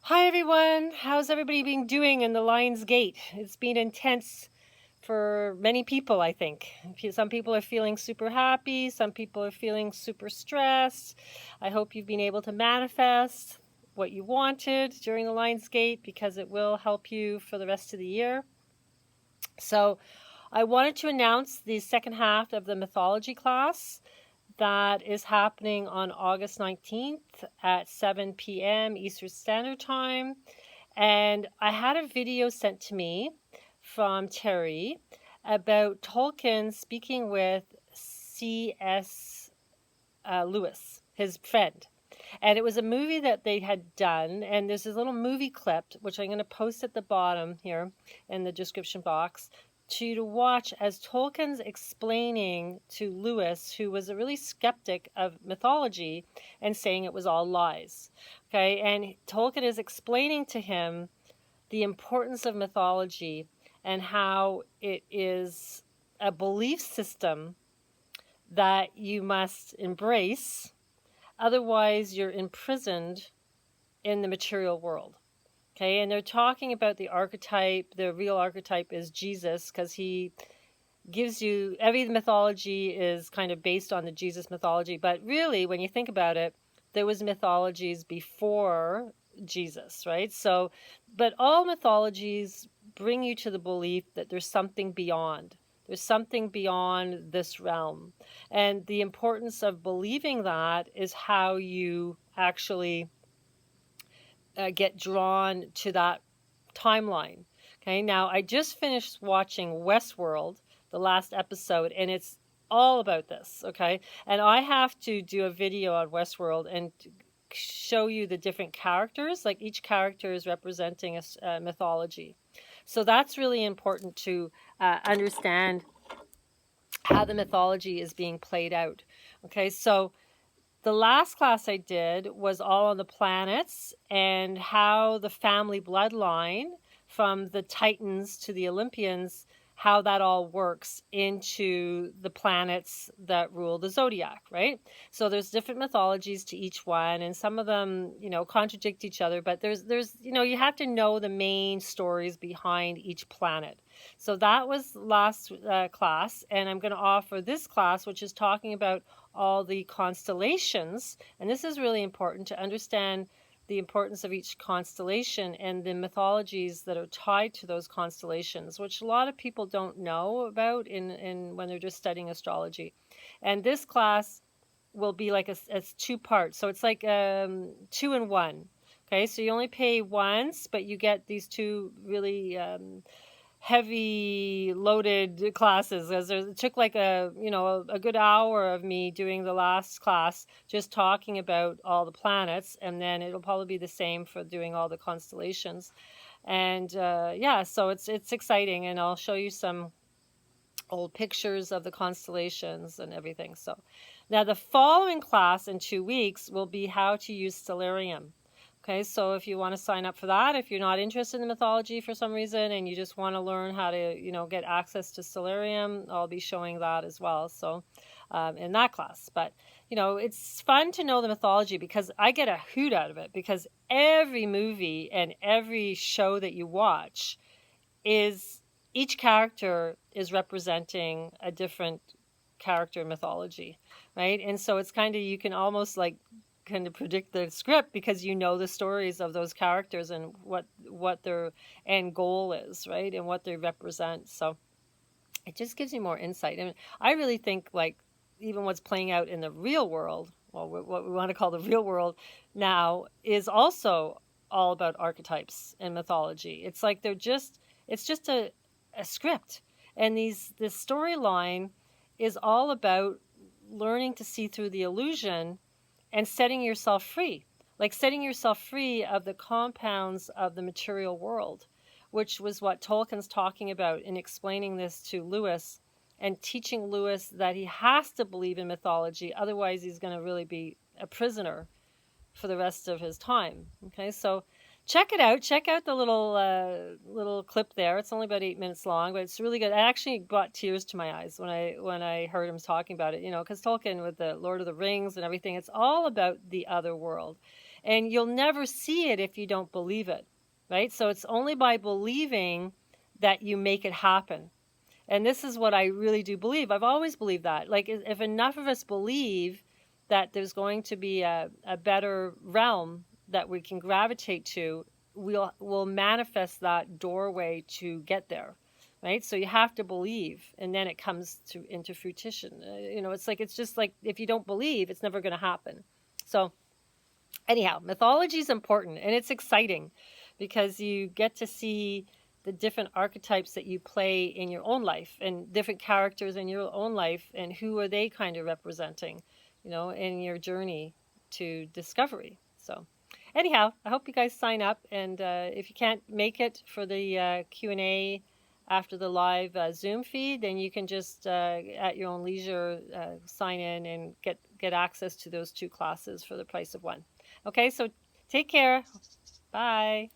Hi everyone, how's everybody been doing in the Lion's Gate? It's been intense for many people, I think. Some people are feeling super happy, some people are feeling super stressed. I hope you've been able to manifest what you wanted during the Lion's Gate because it will help you for the rest of the year. So I wanted to announce the second half of the mythology class that is happening on August 19th at 7 p.m. Eastern Standard Time. And I had a video sent to me from Terry about Tolkien speaking with C.S. Lewis, his friend. And it was a movie that they had done. And there's this little movie clip, which I'm going to post at the bottom here in the description box, to watch as Tolkien's explaining to Lewis, who was a really skeptic of mythology and saying it was all lies. Okay, and Tolkien is explaining to him the importance of mythology and how it is a belief system that you must embrace. Otherwise, you're imprisoned in the material world. Okay, and they're talking about the archetype. The real archetype is Jesus because he gives you, every mythology is kind of based on the Jesus mythology. But really, when you think about it, there was mythologies before Jesus, right? So, but all mythologies bring you to the belief that there's something beyond. There's something beyond this realm. And the importance of believing that is how you actually get drawn to that timeline. Okay, now I just finished watching Westworld, the last episode, and it's all about this. Okay, and I have to do a video on Westworld and show you the different characters. Like each character is representing a mythology. So that's really important to understand how the mythology is being played out. Okay, so the last class I did was all on the planets and how the family bloodline from the Titans to the Olympians, how that all works into the planets that rule the zodiac, right? So there's different mythologies to each one, and some of them, contradict each other, but there's you have to know the main stories behind each planet. So that was last class, and I'm going to offer this class, which is talking about all the constellations. And this is really important to understand the importance of each constellation and the mythologies that are tied to those constellations, which a lot of people don't know about in when they're just studying astrology. And this class will be like a two parts. So it's like 2 in 1. Okay, so you only pay once, but you get these two really heavy loaded classes, as it took like a good hour of me doing the last class just talking about all the planets, and then it'll probably be the same for doing all the constellations. And yeah, so it's exciting, and I'll show you some old pictures of the constellations and everything. So now the following class in 2 weeks will be how to use stellarium. Okay, so if you want to sign up for that, if you're not interested in mythology for some reason and you just want to learn how to, get access to stellarium, I'll be showing that as well. So in that class, but it's fun to know the mythology because I get a hoot out of it, because every movie and every show that you watch is, each character is representing a different character mythology, right? And so it's kind of, you can almost like kind of predict the script because you know the stories of those characters and what their end goal is, right? And what they represent. So it just gives you more insight. And I really think, like, even what's playing out in the real world, well, what we want to call the real world now, is also all about archetypes and mythology. It's like it's just a script. And this storyline is all about learning to see through the illusion and setting yourself free, like setting yourself free of the compounds of the material world, which was what Tolkien's talking about in explaining this to Lewis and teaching Lewis that he has to believe in mythology. Otherwise, he's going to really be a prisoner for the rest of his time. Okay, so check it out. Check out the little clip there. It's only about 8 minutes long, but it's really good. I actually brought tears to my eyes when I heard him talking about it. Because Tolkien, with the Lord of the Rings and everything, it's all about the other world. And you'll never see it if you don't believe it, right? So it's only by believing that you make it happen. And this is what I really do believe. I've always believed that. Like, if enough of us believe that there's going to be a better realm that we can gravitate to, we'll manifest that doorway to get there, right? So you have to believe, and then it comes into fruition. It's just like, if you don't believe, it's never going to happen. So anyhow, mythology is important, and it's exciting because you get to see the different archetypes that you play in your own life, and different characters in your own life, and who are they kind of representing, in your journey to discovery. So anyhow, I hope you guys sign up, and if you can't make it for the Q&A after the live Zoom feed, then you can just at your own leisure sign in and get access to those 2 classes for the price of one. Okay, so take care. Bye.